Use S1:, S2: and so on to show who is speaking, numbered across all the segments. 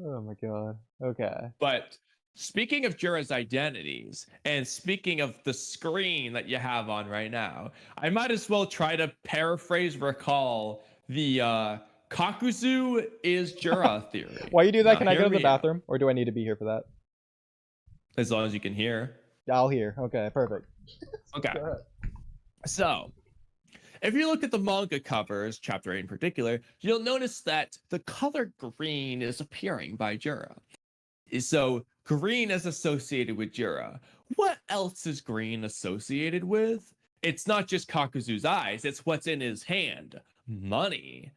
S1: Oh my god. Okay.
S2: But speaking of Jura's identities, and speaking of the screen that you have on right now, I might as well try to recall the Kakuzu is Jura theory.
S1: While you do that,
S2: Now,
S1: can I go
S2: hear
S1: to the
S2: me out,
S1: bathroom, or do I need to be here for that?
S2: as long as you can hear.
S1: I'll hear. Okay, perfect.
S2: Okay.
S1: Go ahead.
S2: So, if you look at the manga covers, chapter 8 in particular, you'll notice that the color green is appearing by Jura. So green is associated with Jura. What else is green associated with? It's not just Kakuzu's eyes, it's what's in his hand. Money.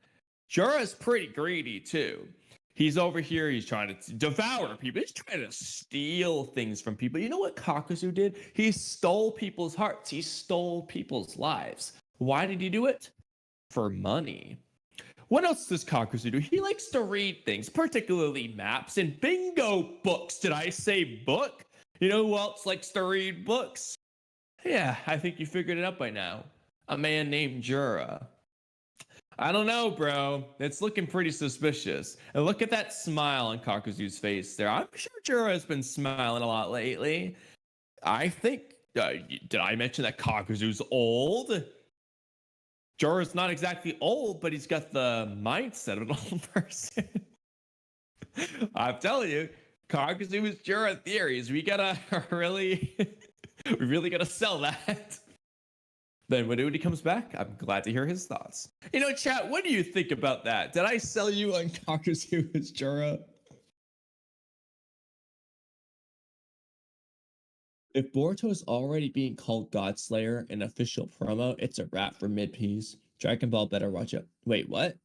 S2: Jura's pretty greedy too. He's over here, he's trying to devour people. He's trying to steal things from people. You know what Kakuzu did? He stole people's hearts. He stole people's lives. Why did he do it? For money. What else does Kakuzu do? He likes to read things, particularly maps and bingo books. Did I say book? You know who else likes to read books? Yeah, I think you figured it out by now. A man named Jura. I don't know, bro. It's looking pretty suspicious. And look at that smile on Kakuzu's face there. I'm sure Jura has been smiling a lot lately. I think, did I mention that Kakuzu's old? Jura's not exactly old, but he's got the mindset of an old person. I'm telling you, Kakuzu is Jura theories. We gotta really, we really gotta sell that. Then when Oodie comes back, I'm glad to hear his thoughts. You know, chat, what do you think about that? Did I sell you on Kakuzu as Jura? If Boruto is already being called Godslayer in official promo, it's a wrap for mid-piece. Dragon Ball better watch out. Wait, what?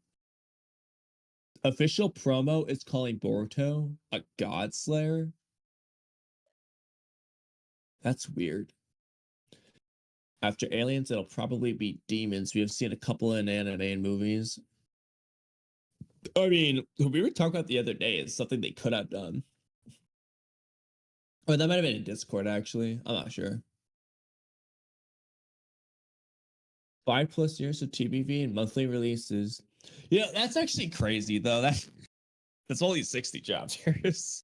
S2: Official promo is calling Boruto a Godslayer? That's weird. After aliens, it'll probably be demons. We have seen a couple in anime and movies. I mean, we were talking about the other day, it's something they could have done. Or that might have been in Discord, actually. I'm not sure. 5+ years of TBV and monthly releases. Yeah, that's actually crazy, though. That's only 60 chapters.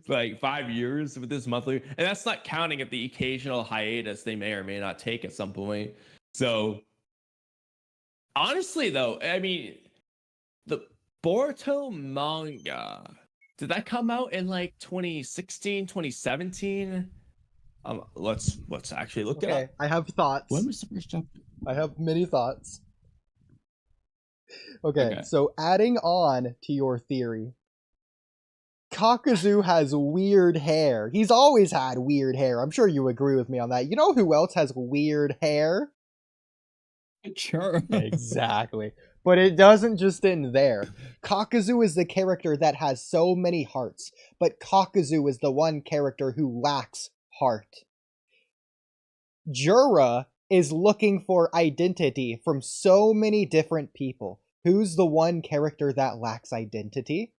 S2: Like 5 years with this monthly, and that's not counting at the occasional hiatus they may or may not take at some point. So honestly though, I mean, the Boruto manga, did that come out in like 2016, 2017? Let's actually look it up.
S1: I have thoughts.
S2: When was the first chapter?
S1: I have many thoughts. Okay, so adding on to your theory, Kakuzu has weird hair. He's always had weird hair. I'm sure you agree with me on that. You know who else has weird hair?
S2: Sure.
S1: Exactly. But it doesn't just end there. Kakuzu is the character that has so many hearts, but Kakuzu is the one character who lacks heart. Jura is looking for identity from so many different people. Who's the one character that lacks identity?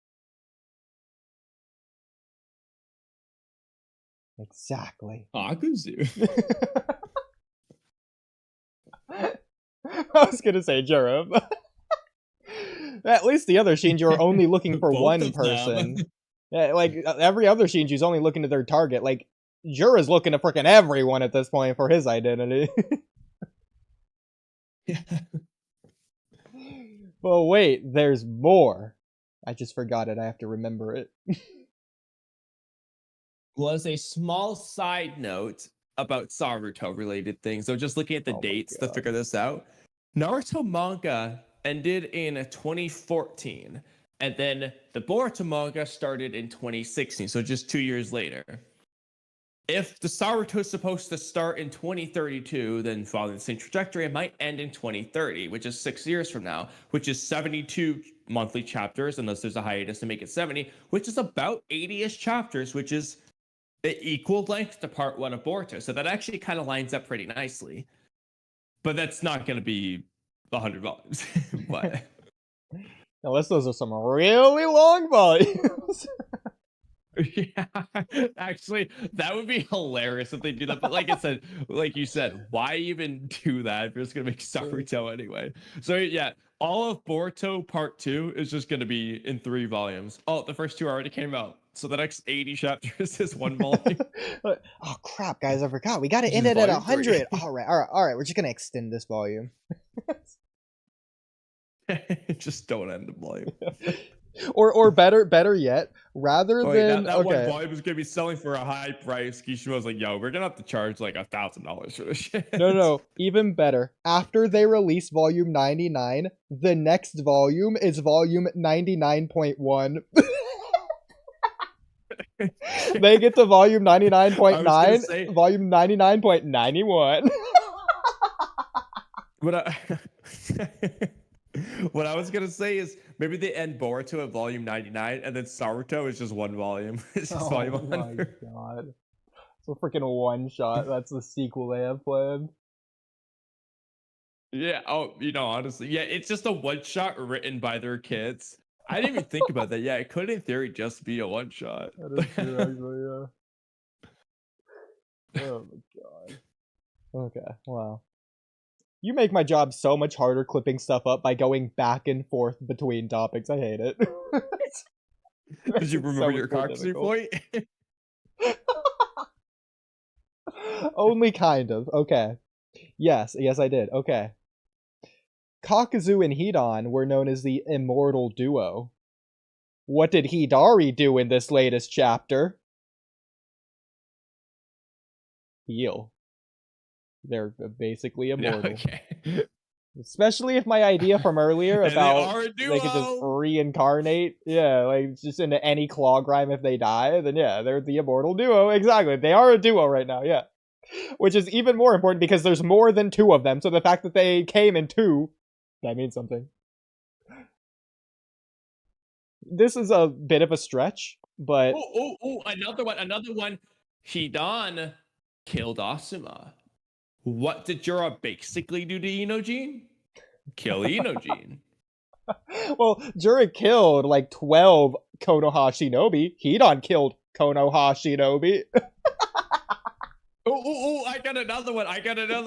S1: Exactly.
S2: Kakuzu.
S1: I was gonna say Jura, but at least the other Shinju are only looking for one person. Yeah, like every other Shinju's only looking to their target. Like Jura's looking to frickin' everyone at this point for his identity.
S2: Yeah.
S1: But wait, there's more. I just forgot it. I have to remember it.
S2: Was a small side note about Naruto related things. So just looking at the dates to figure this out. Naruto manga ended in 2014, and then the Boruto manga started in 2016, so just 2 years later. If the Naruto is supposed to start in 2032, then following the same trajectory, it might end in 2030, which is 6 years from now, which is 72 monthly chapters, unless there's a hiatus to make it 70, which is about 80-ish chapters, which is equal length to part 1 of Boruto. So that actually kind of lines up pretty nicely. But that's not going to be 100 volumes. But
S1: unless those are some really long volumes.
S2: yeah, actually, that would be hilarious if they do that. But like I said, like you said, why even do that if you're just gonna make Naruto anyway? So yeah, all of Boruto Part 2 is just going to be in 3 volumes. Oh, the first 2 already came out. So the next 80 chapters is 1 volume.
S1: Oh crap, guys! I forgot. We got to
S2: This
S1: end
S2: is
S1: it at
S2: volume
S1: 100.
S2: 3.
S1: All right. We're just gonna extend this volume.
S2: Just don't end the volume.
S1: or better yet, rather than
S2: that
S1: okay.
S2: one volume is gonna be selling for a high price. Kishimo's like, yo, we're gonna have to charge like $1,000 for this shit.
S1: No, even better. After they release volume 99, the next volume is volume 99.1. They get to volume 99.9, volume 99.91.
S2: What I was gonna say is maybe they end Boruto at volume 99, and then Naruto is just 1 volume. It's just volume 100.
S1: Oh my god. It's a freaking one shot. That's the sequel they have planned.
S2: Yeah, honestly, yeah, it's just a one shot written by their kids. I didn't even think about that. Yeah, it could in theory just be a one shot.
S1: That is true, actually, yeah. Oh my god. Okay, wow. You make my job so much harder clipping stuff up by going back and forth between topics. I hate it.
S2: Did you remember your Kakuzu point?
S1: Only kind of. Okay. Yes, I did. Okay. Kakuzu and Hidan were known as the immortal duo. What did Hidari do in this latest chapter? Heal. They're basically immortal.
S2: Okay.
S1: Especially if my idea from earlier about they could just reincarnate, like just into any clog rhyme if they die, then yeah, they're the immortal duo. Exactly. They are a duo right now, yeah. Which is even more important because there's more than 2 of them, so the fact that they came in 2, that means something. This is a bit of a stretch, but...
S2: Oh, another one. Hidan killed Asuma. What did Jura basically do to Inojin? Kill Inojin.
S1: Well, Jura killed like 12 Konoha Shinobi. Hidan killed Konoha Shinobi.
S2: I got another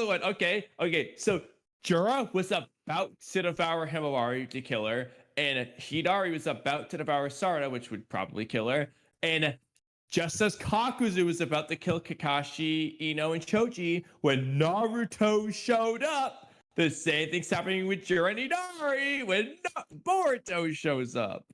S2: one. Okay. So Jura was about to devour Himawari to kill her, and Hidari was about to devour Sarada, which would probably kill her. And just as Kakuzu was about to kill Kakashi, Ino, and Choji, when Naruto showed up, the same thing's happening with Jura and Hidari when Boruto shows up.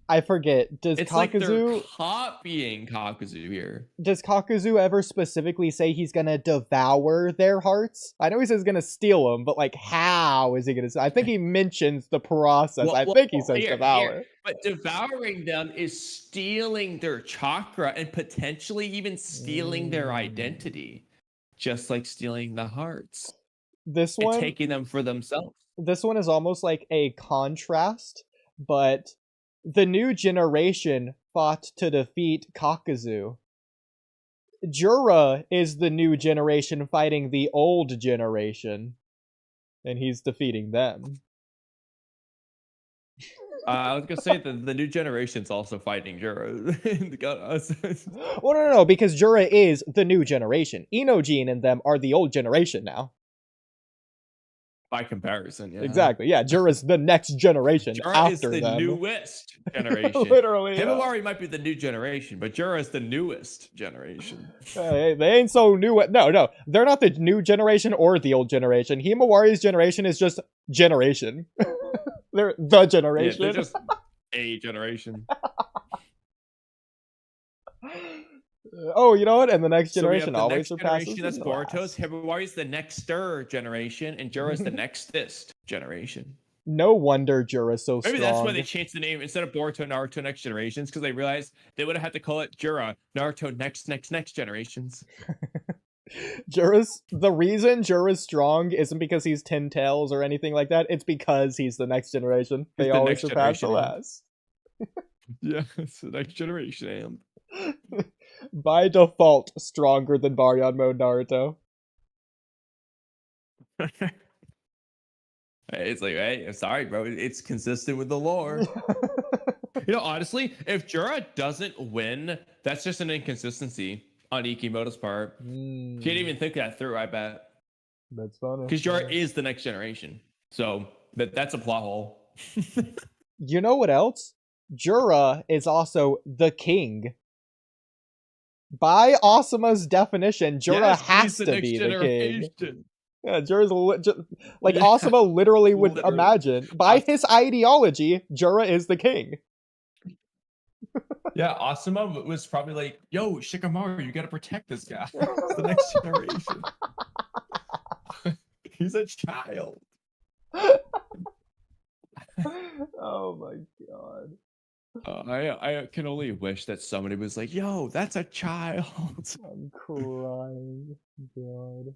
S1: I forget. Does
S2: it's
S1: Kakuzu...
S2: like they're copying Kakuzu here.
S1: Does Kakuzu ever specifically say he's gonna devour their hearts? I know he says he's gonna steal them, but like, how is he gonna... I think he mentions the process. I think he says devour.
S2: But devouring them is stealing their chakra and potentially even stealing their identity. Just like stealing the hearts.
S1: This one...
S2: and taking them for themselves.
S1: This one is almost like a contrast, but... the new generation fought to defeat Kakuzu. Jura is the new generation fighting the old generation, and he's defeating them.
S2: I was gonna say that the new generation's also fighting Jura.
S1: Well, no, because Jura is the new generation. Inojin and them are the old generation now.
S2: By comparison, yeah.
S1: Exactly, yeah. Jura's the next generation
S2: Jura
S1: after
S2: is the
S1: them.
S2: newest generation.
S1: Literally,
S2: Himawari might be the new generation, but Jura is the newest generation.
S1: They ain't so new. No, they're not the new generation or the old generation. Himawari's generation is just generation. They're the generation.
S2: Yeah, they're just a generation.
S1: Oh, you know what? And the next generation
S2: so
S1: always surpasses.
S2: That's Boruto's. Himawari's the nexter generation, and Jura's the nextest generation.
S1: No wonder Jura's so strong.
S2: Maybe that's why they changed the name instead of Boruto, Naruto Next Generations, because they realized they would have had to call it Jura, Naruto Next Generations.
S1: The reason Jura's strong isn't because he's 10 tails or anything like that. It's because he's the next generation. They always surpass the last.
S2: Yeah, it's the next generation.
S1: By default, stronger than Baryon mode Naruto.
S2: It's like, hey, I'm sorry, bro. It's consistent with the lore. Honestly, if Jura doesn't win, that's just an inconsistency on Ikimoto's part. He didn't even think that through, I bet.
S1: That's funny.
S2: Because Jura is the next generation. So That's a plot hole.
S1: You know what else? Jura is also the king. By Asuma's definition, Jura has to be the king. Yeah, Jura's like Asuma literally would imagine. By his ideology, Jura is the king.
S2: Yeah, Asuma was probably like, "Yo, Shikamaru, you gotta protect this guy. It's the next generation." He's a child.
S1: Oh my god.
S2: I can only wish that somebody was like, "Yo, that's a child."
S1: I'm crying. God.